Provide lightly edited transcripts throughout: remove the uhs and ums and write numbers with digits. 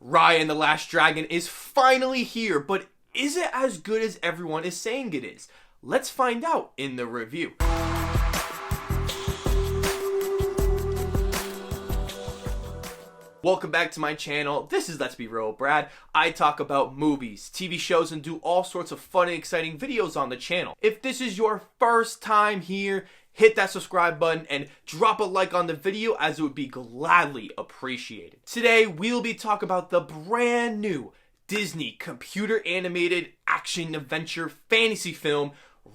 Raya and the Last Dragon is finally here, but is it as good as everyone is saying it is? Let's find out in the review. Welcome back to my channel. This is Let's Be Real with Brad. I talk about movies, TV shows, and do all sorts of fun and exciting videos on the channel. If this is your first time here, hit that subscribe button and drop a like on the video, as it would be gladly appreciated. Today, we'll be talking about the brand new Disney computer animated action adventure fantasy film,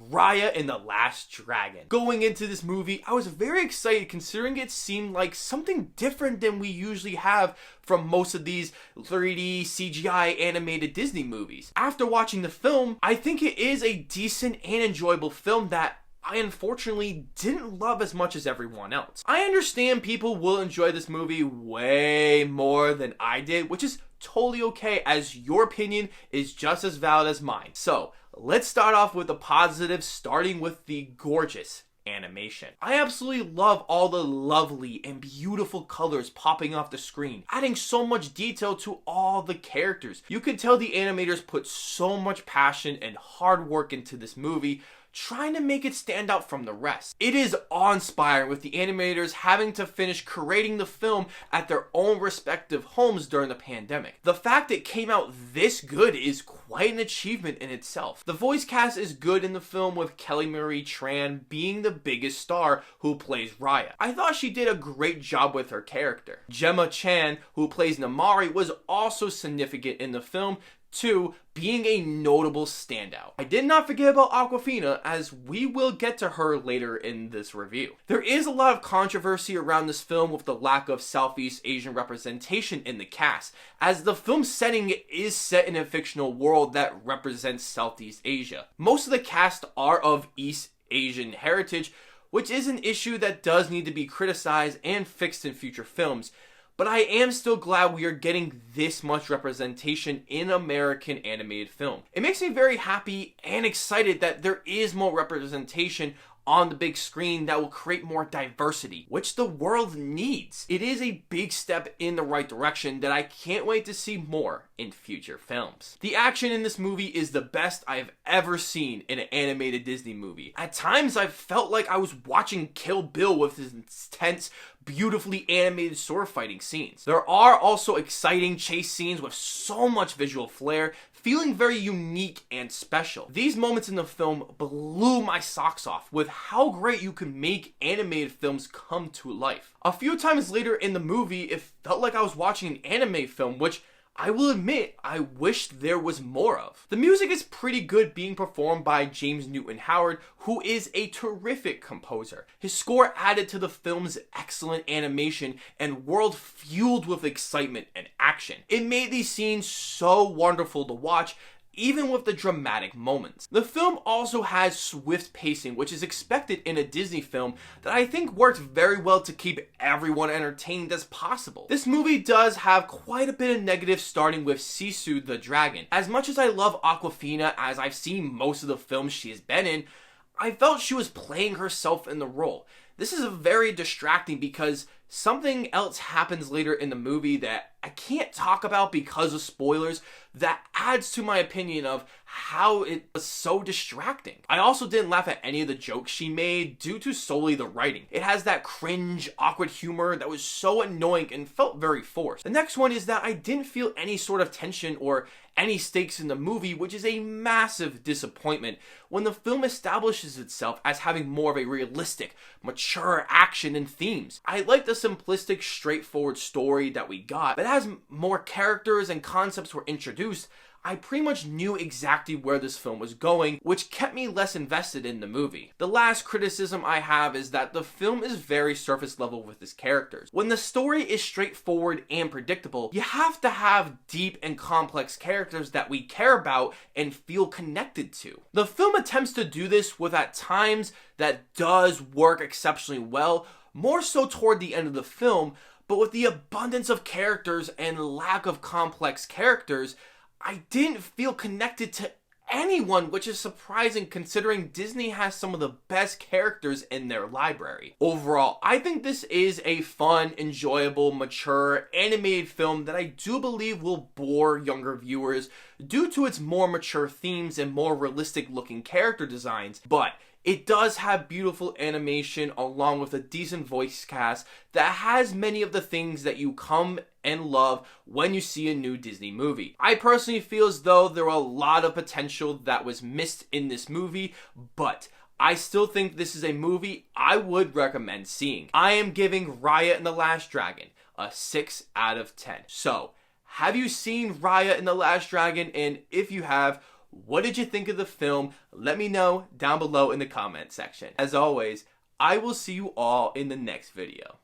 Raya and the Last Dragon. Going into this movie, I was very excited considering it seemed like something different than we usually have from most of these 3D CGI animated Disney movies. After watching the film, I think it is a decent and enjoyable film that I unfortunately didn't love as much as everyone else. I understand people will enjoy this movie way more than I did, which is totally okay, as your opinion is just as valid as mine. So let's start off with the positives, starting with the gorgeous animation. I absolutely love all the lovely and beautiful colors popping off the screen, adding so much detail to all the characters. You can tell the animators put so much passion and hard work into this movie, trying to make it stand out from the rest. It is awe-inspiring, with the animators having to finish creating the film at their own respective homes during the pandemic. The fact it came out this good is quite an achievement in itself. The voice cast is good in the film, with Kelly Marie Tran being the biggest star who plays Raya. I thought she did a great job with her character. Gemma Chan, who plays Namaari, was also significant in the film, too, being a notable standout. I did not forget about Awkwafina, as we will get to her later in this review. There is a lot of controversy around this film with the lack of Southeast Asian representation in the cast, as the film's setting is set in a fictional world that represents Southeast Asia. Most of the cast are of East Asian heritage, which is an issue that does need to be criticized and fixed in future films. But I am still glad we are getting this much representation in American animated film. It makes me very happy and excited that there is more representation on the big screen that will create more diversity, which the world needs. It is a big step in the right direction that I can't wait to see more in future films. The action in this movie is the best I've ever seen in an animated Disney movie. At times, I felt like I was watching Kill Bill with his intense, beautifully animated sword fighting scenes. There are also exciting chase scenes with so much visual flair, feeling very unique and special. These moments in the film blew my socks off with how great you can make animated films come to life. A few times later in the movie, it felt like I was watching an anime film, which I will admit I wished there was more of. The music is pretty good, being performed by James Newton Howard, who is a terrific composer. His score added to the film's excellent animation and world fueled with excitement and action. It made these scenes so wonderful to watch, even with the dramatic moments. The film also has swift pacing, which is expected in a Disney film, that I think works very well to keep everyone entertained as possible. This movie does have quite a bit of negatives, starting with Sisu the dragon. As much as I love Awkwafina, as I've seen most of the films she has been in, I felt she was playing herself in the role. This is very distracting because something else happens later in the movie that I can't talk about because of spoilers, that adds to my opinion of how it was so distracting. I also didn't laugh at any of the jokes she made due to solely the writing. It has that cringe, awkward humor that was so annoying and felt very forced. The next one is that I didn't feel any sort of tension or any stakes in the movie, which is a massive disappointment when the film establishes itself as having more of a realistic, mature action and themes. I like the simplistic, straightforward story that we got, but as more characters and concepts were introduced, I pretty much knew exactly where this film was going, which kept me less invested in the movie. The last criticism I have is that the film is very surface level with its characters. When the story is straightforward and predictable, you have to have deep and complex characters that we care about and feel connected to. The film attempts to do this with, at times, that does work exceptionally well, more so toward the end of the film, but with the abundance of characters and lack of complex characters, I didn't feel connected to anyone, which is surprising considering Disney has some of the best characters in their library. Overall, I think this is a fun, enjoyable, mature, animated film that I do believe will bore younger viewers due to its more mature themes and more realistic looking character designs, but it does have beautiful animation along with a decent voice cast that has many of the things that you come and love when you see a new Disney movie. I personally feel as though there were a lot of potential that was missed in this movie, but I still think this is a movie I would recommend seeing. I am giving Raya and the Last Dragon a 6 out of 10. So, have you seen Raya and the Last Dragon? And if you have, what did you think of the film? Let me know down below in the comment section. As always, I will see you all in the next video.